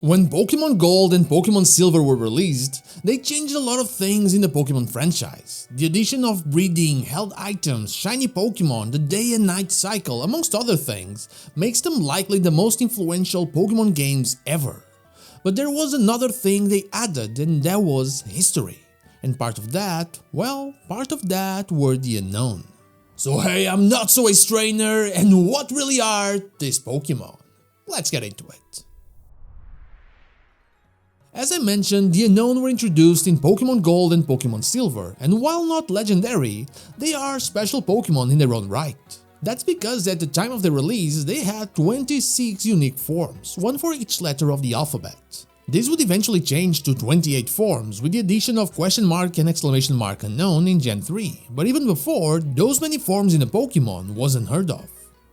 When Pokémon Gold and Pokémon Silver were released, they changed a lot of things in the Pokémon franchise. The addition of breeding, held items, shiny Pokémon, the day and night cycle, amongst other things, makes them likely the most influential Pokémon games ever. But there was another thing they added, and that was history. And part of that were the Unown. So hey, I'm not so a strainer, and what really are these Pokémon? Let's get into it. As I mentioned, the Unown were introduced in Pokémon Gold and Pokémon Silver, and while not legendary, they are special Pokémon in their own right. That's because at the time of the release, they had 26 unique forms, one for each letter of the alphabet. This would eventually change to 28 forms with the addition of question mark and exclamation mark Unown in Gen 3, but even before, those many forms in a Pokémon was unheard of.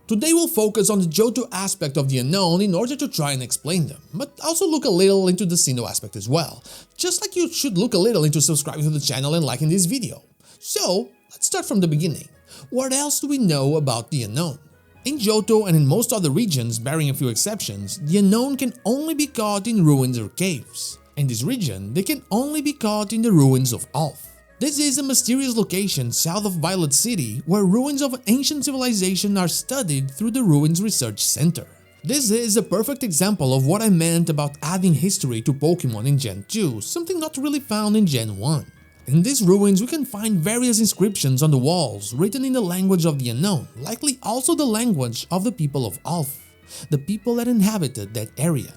Today we'll focus on the Johto aspect of the Unown in order to try and explain them, but also look a little into the Sinjoh aspect as well, just like you should look a little into subscribing to the channel and liking this video. So, let's start from the beginning. What else do we know about the Unown? In Johto and in most other regions, barring a few exceptions, the Unown can only be caught in ruins or caves. In this region, they can only be caught in the Ruins of Alph. This is a mysterious location south of Violet City where ruins of ancient civilization are studied through the Ruins Research Center. This is a perfect example of what I meant about adding history to Pokémon in Gen 2, something not really found in Gen 1. In these ruins we can find various inscriptions on the walls written in the language of the Unown, likely also the language of the people of Alph, the people that inhabited that area.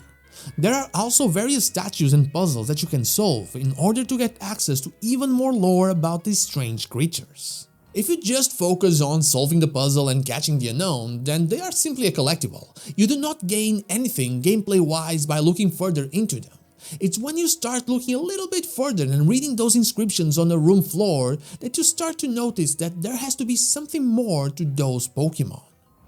There are also various statues and puzzles that you can solve in order to get access to even more lore about these strange creatures. If you just focus on solving the puzzle and catching the Unown, then they are simply a collectible. You do not gain anything gameplay-wise by looking further into them. It's when you start looking a little bit further and reading those inscriptions on the room floor that you start to notice that there has to be something more to those Pokémon.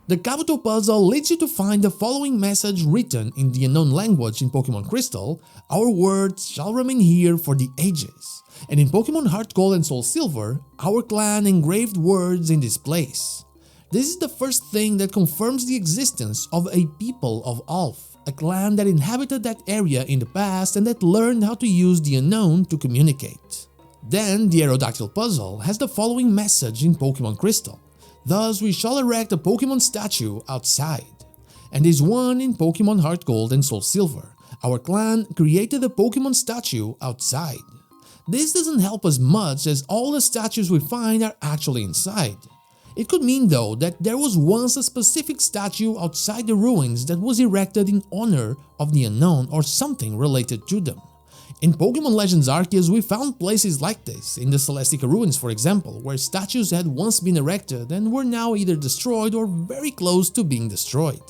The Kabuto puzzle leads you to find the following message written in the Unown language in Pokémon Crystal: "Our words shall remain here for the ages." And in Pokémon HeartGold and SoulSilver, "Our clan engraved words in this place." This is the first thing that confirms the existence of a people of Alph, a clan that inhabited that area in the past and that learned how to use the Unown to communicate. Then the Aerodactyl puzzle has the following message in Pokémon Crystal: "Thus we shall erect a Pokémon statue outside." And this one in Pokémon HeartGold and SoulSilver. "Our clan created a Pokémon statue outside." This doesn't help us much as all the statues we find are actually inside. It could mean though that there was once a specific statue outside the ruins that was erected in honor of the Unown or something related to them. In Pokémon Legends Arceus, we found places like this, in the Celestica Ruins for example, where statues had once been erected and were now either destroyed or very close to being destroyed.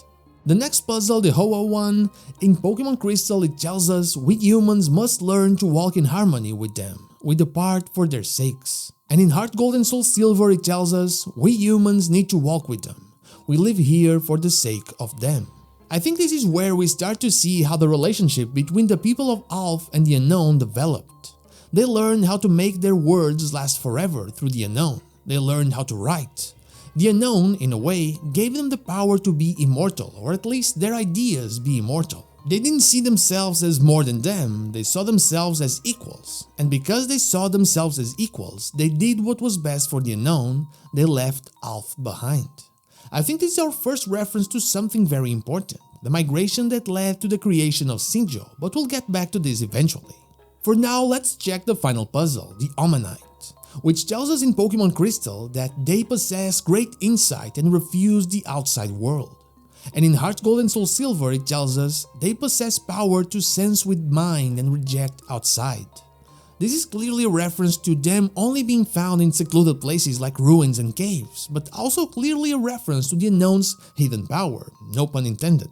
The next puzzle, the Hoa one, in Pokémon Crystal it tells us we humans must learn to walk in harmony with them, we depart for their sakes. And in HeartGold and SoulSilver it tells us we humans need to walk with them, we live here for the sake of them. I think this is where we start to see how the relationship between the people of Alph and the Unown developed. They learned how to make their words last forever through the Unown. They learned how to write. The Unown, in a way, gave them the power to be immortal, or at least their ideas be immortal. They didn't see themselves as more than them, they saw themselves as equals. And because they saw themselves as equals, they did what was best for the Unown, they left Alph behind. I think this is our first reference to something very important, the migration that led to the creation of Sinjoh, but we'll get back to this eventually. For now, let's check the final puzzle, the Omanyte, which tells us in Pokémon Crystal that they possess great insight and refuse the outside world. And in HeartGold and SoulSilver it tells us they possess power to sense with mind and reject outside. This is clearly a reference to them only being found in secluded places like ruins and caves, but also clearly a reference to the Unown's hidden power, no pun intended.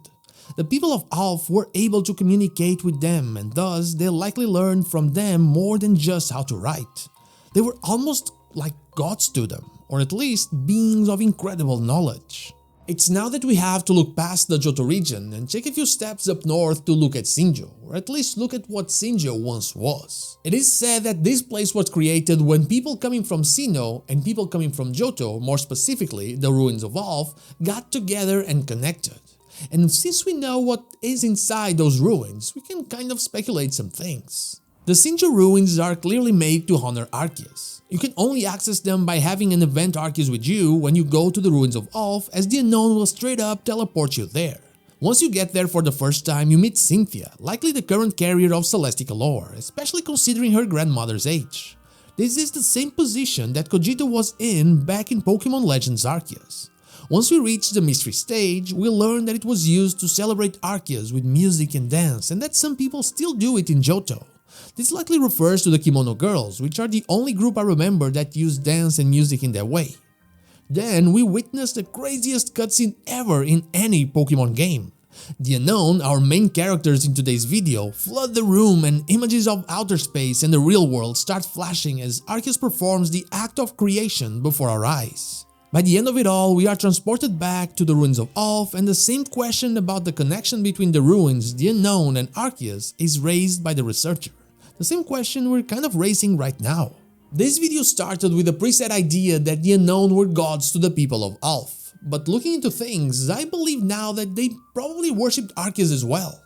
The people of Alph were able to communicate with them and thus they likely learned from them more than just how to write. They were almost like gods to them, or at least beings of incredible knowledge. It's now that we have to look past the Johto region and take a few steps up north to look at Sinjoh, or at least look at what Sinjoh once was. It is said that this place was created when people coming from Sinnoh and people coming from Johto, more specifically the Ruins of Alph, got together and connected. And since we know what is inside those ruins, we can kind of speculate some things. The Sinjoh Ruins are clearly made to honor Arceus. You can only access them by having an event Arceus with you when you go to the Ruins of Alph, as the Unown will straight up teleport you there. Once you get there for the first time, you meet Cynthia, likely the current carrier of Celestica lore, especially considering her grandmother's age. This is the same position that Johto was in back in Pokémon Legends Arceus. Once we reach the mystery stage, we learn that it was used to celebrate Arceus with music and dance, and that some people still do it in Johto. This likely refers to the Kimono Girls, which are the only group I remember that use dance and music in that way. Then we witness the craziest cutscene ever in any Pokemon game. The Unown, our main characters in today's video, flood the room and images of outer space and the real world start flashing as Arceus performs the act of creation before our eyes. By the end of it all, we are transported back to the Ruins of Alph, and the same question about the connection between the ruins, the Unown, and Arceus is raised by the researcher. The same question we're kind of raising right now. This video started with a preset idea that the Unown were gods to the people of Alph, but looking into things, I believe now that they probably worshipped Arceus as well.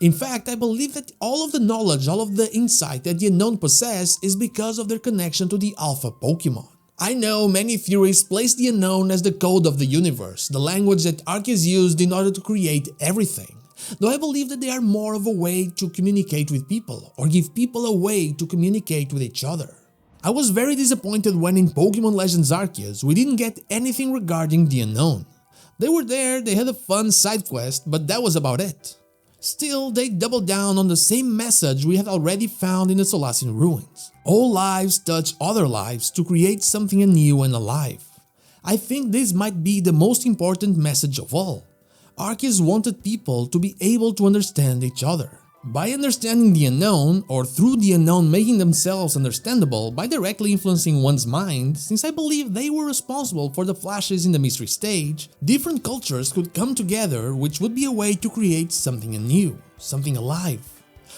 In fact, I believe that all of the knowledge, all of the insight that the Unown possess is because of their connection to the Alpha Pokemon. I know many theories place the Unown as the code of the universe, the language that Arceus used in order to create everything, though I believe that they are more of a way to communicate with people, or give people a way to communicate with each other. I was very disappointed when in Pokémon Legends Arceus we didn't get anything regarding the Unown. They were there, they had a fun side quest, but that was about it. Still, they doubled down on the same message we had already found in the Solacean Ruins. All lives touch other lives to create something new and alive. I think this might be the most important message of all. Arceus wanted people to be able to understand each other. By understanding the Unown, or through the Unown making themselves understandable by directly influencing one's mind, since I believe they were responsible for the flashes in the mystery stage, different cultures could come together, which would be a way to create something new, something alive.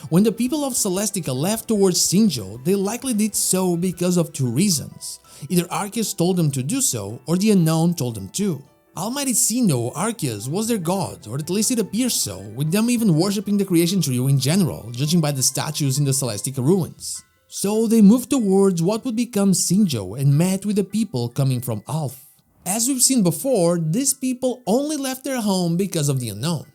When the people of Celestica left towards Sinjoh, they likely did so because of two reasons. Either Arceus told them to do so, or the Unown told them to. Almighty Sinnoh, Arceus, was their god, or at least it appears so, with them even worshipping the creation trio in general, judging by the statues in the Celestica Ruins. So they moved towards what would become Sinjoh and met with the people coming from Alph. As we've seen before, these people only left their home because of the Unown.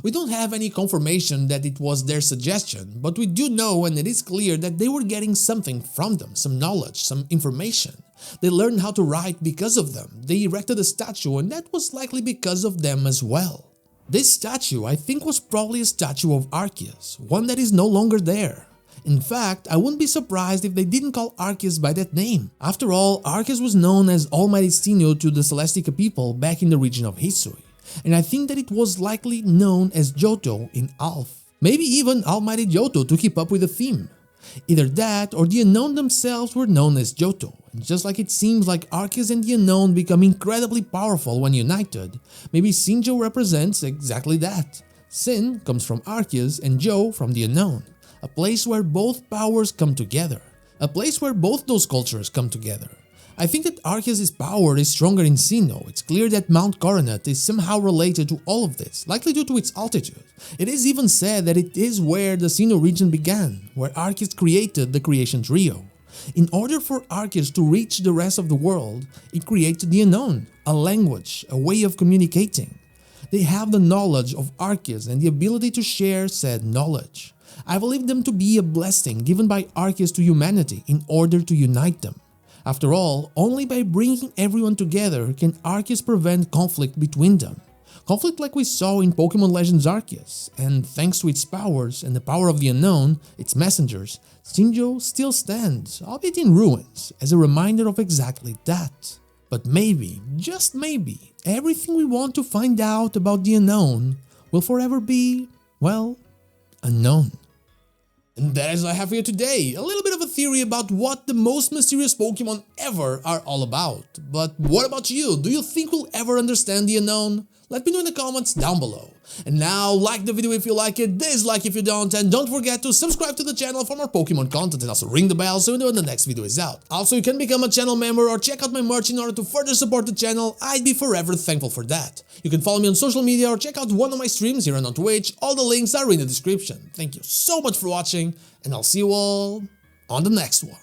We don't have any confirmation that it was their suggestion, but we do know, and it is clear, that they were getting something from them, some knowledge, some information. They learned how to write because of them, they erected a statue, and that was likely because of them as well. This statue, I think, was probably a statue of Arceus, one that is no longer there. In fact, I wouldn't be surprised if they didn't call Arceus by that name. After all, Arceus was known as Almighty Sinnoh to the Celestica people back in the region of Hisui, and I think that it was likely known as Johto in Alph. Maybe even Almighty Johto to keep up with the theme. Either that or the Unown themselves were known as Johto, and just like it seems like Arceus and the Unown become incredibly powerful when united, maybe Sinjoh represents exactly that. Sin comes from Arceus and Joh from the Unown, a place where both powers come together, a place where both those cultures come together. I think that Arceus' power is stronger in Sinnoh. It's clear that Mount Coronet is somehow related to all of this, likely due to its altitude. It is even said that it is where the Sinnoh region began, where Arceus created the creation trio. In order for Arceus to reach the rest of the world, it created the Unown, a language, a way of communicating. They have the knowledge of Arceus and the ability to share said knowledge. I believe them to be a blessing given by Arceus to humanity in order to unite them. After all, only by bringing everyone together can Arceus prevent conflict between them. Conflict like we saw in Pokémon Legends Arceus, and thanks to its powers and the power of the Unown, its messengers, Sinjoh still stands, albeit in ruins, as a reminder of exactly that. But maybe, just maybe, everything we want to find out about the Unown will forever be, well, unknown. And that is all I have for you today, a little bit of a theory about what the most mysterious Pokemon ever are all about. But what about you? Do you think we'll ever understand the Unown? Let me know in the comments down below. And now, like the video if you like it, dislike if you don't, and don't forget to subscribe to the channel for more Pokemon content and also ring the bell so you know when the next video is out. Also, you can become a channel member or check out my merch in order to further support the channel. I'd be forever thankful for that. You can follow me on social media or check out one of my streams here and on Twitch. All the links are in the description. Thank you so much for watching, and I'll see you all on the next one.